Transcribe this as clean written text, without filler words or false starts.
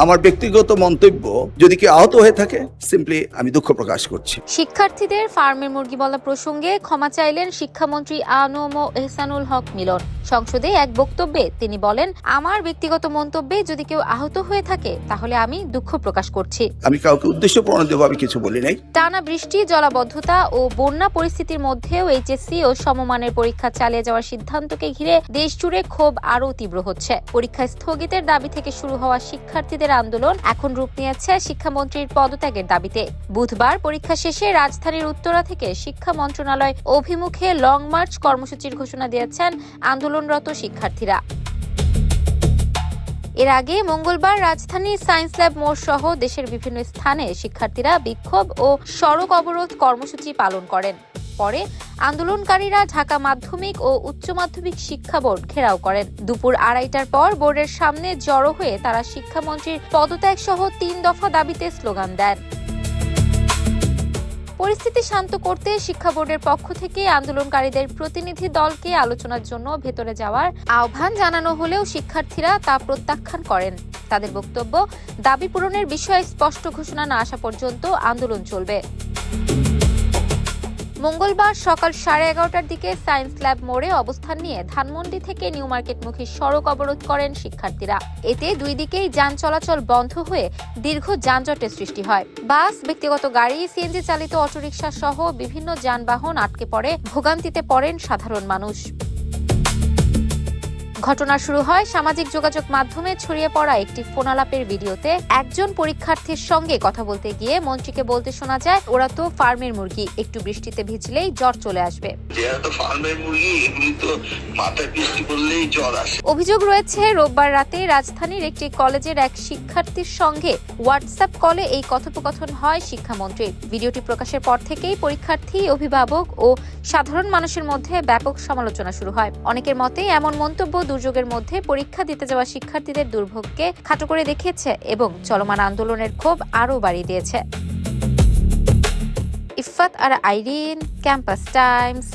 আমার ব্যক্তিগত মন্তব্য যদি কেউ আহত হয়ে থাকে সিম্পলি আমি দুঃখ প্রকাশ করছি। শিক্ষার্থীদের ফার্মের মুরগি বলা প্রসঙ্গে ক্ষমা চাইলেন শিক্ষামন্ত্রী আনোম ও এহসানুল হক মিলন। সংসদে এক বক্তব্যে তিনি বলেন, আমার ব্যক্তিগত মন্তব্যে যদি কেউ আহত হয়ে থাকে তাহলে আমি দুঃখ প্রকাশ করছি। আমি কাউকে উদ্দেশ্য প্রণোদিতভাবে কিছু বলি নাই। টানা বৃষ্টি, জলাবদ্ধতা ও বন্যা পরিস্থিতির মধ্যেও এইচএসসি ও সমমানের পরীক্ষা চালিয়ে যাওয়ার সিদ্ধান্তকে ঘিরে দেশজুড়ে ক্ষোভ আরও তীব্র হচ্ছে। পরীক্ষা স্থগিতের দাবি থেকে শুরু হওয়া শিক্ষার্থীদের আন্দোলন এখন রূপ নিয়েছে শিক্ষামন্ত্রীর পদত্যাগের দাবিতে। বুধবার পরীক্ষা শেষে রাজধানীর উত্তরা থেকে শিক্ষা মন্ত্রণালয় অভিমুখে লং মার্চ কর্মসূচির ঘোষণা দিয়েছেন আন্দোলনরত শিক্ষার্থীরা। এর আগে মঙ্গলবার রাজধানীর সায়েন্স ল্যাব মোড় সহ দেশের বিভিন্ন স্থানে শিক্ষার্থীরা বিক্ষোভ ও সড়ক অবরোধ কর্মসূচি পালন করেন। পরে আন্দোলনকারীরা ঢাকা মাধ্যমিক ও উচ্চ মাধ্যমিক শিক্ষা বোর্ড ঘেরাও করেন। দুপুর 2:30টার পর বোর্ডের সামনে জড়ো হয়ে তারা শিক্ষামন্ত্রীর পদত্যাগ সহ 3 দফা দাবিতে স্লোগান দেন। পরিস্থিতি শান্ত করতে শিক্ষা বোর্ডের পক্ষ থেকে আন্দোলনকারীদের প্রতিনিধি দলকে আলোচনার জন্য ভেতরে যাওয়ার আহ্বান জানানো হলেও শিক্ষার্থীরা তা প্রত্যাখ্যান করেন। তাদের বক্তব্য, দাবি পূরণের বিষয়ে স্পষ্ট ঘোষণা না আসা পর্যন্ত আন্দোলন চলবে। মঙ্গলবার সকাল 11:30টার দিকে সায়েন্স ল্যাব মোড়ে অবস্থান নিয়ে ধানমন্ডি থেকে নিউ মার্কেটমুখী সড়ক অবরোধ করেন শিক্ষার্থীরা। এতে দুই দিকেই যান চলাচল বন্ধ হয়ে দীর্ঘ যানজটের সৃষ্টি হয়। বাস, ব্যক্তিগত গাড়ি, সিএনজি চালিত অটোরিকশা সহ বিভিন্ন যানবাহন আটকে পড়ে ভোগান্তিতে পড়েন সাধারণ মানুষ। ঘটনা শুরু হয় সামাজিক যোগাযোগ মাধ্যমে ছড়িয়ে পড়া একটি ফোনালাপের ভিডিওতে। একজন পরীক্ষার্থীর সঙ্গে কথা বলতে গিয়ে মন্ত্রীকে বলতে শোনা যায়, ওরা তো ফার্মের মুরগি, একটু বৃষ্টিতে ভিজলেই জ্বর চলে আসবে। অভিযোগ রয়েছে রোববার রাতে রাজধানীর একটি কলেজের এক শিক্ষার্থীর সঙ্গে হোয়াটসঅ্যাপ কলে এই কথোপকথন হয় শিক্ষামন্ত্রীর। ভিডিওটি প্রকাশের পর থেকেই পরীক্ষার্থী, অভিভাবক ও সাধারণ মানুষের মধ্যে ব্যাপক সমালোচনা শুরু হয়। অনেকের মতে এমন মন্তব্য দুর্যোগের মধ্যে পরীক্ষা দিতে যাওয়া শিক্ষার্থীদের দুর্ভোগকে খাটো করে দেখিয়েছে এবং চলমান আন্দোলনের ক্ষোভ আরও বাড়িয়ে দিয়েছে। ইফাত আর আইরিন, ক্যাম্পাস টাইমস।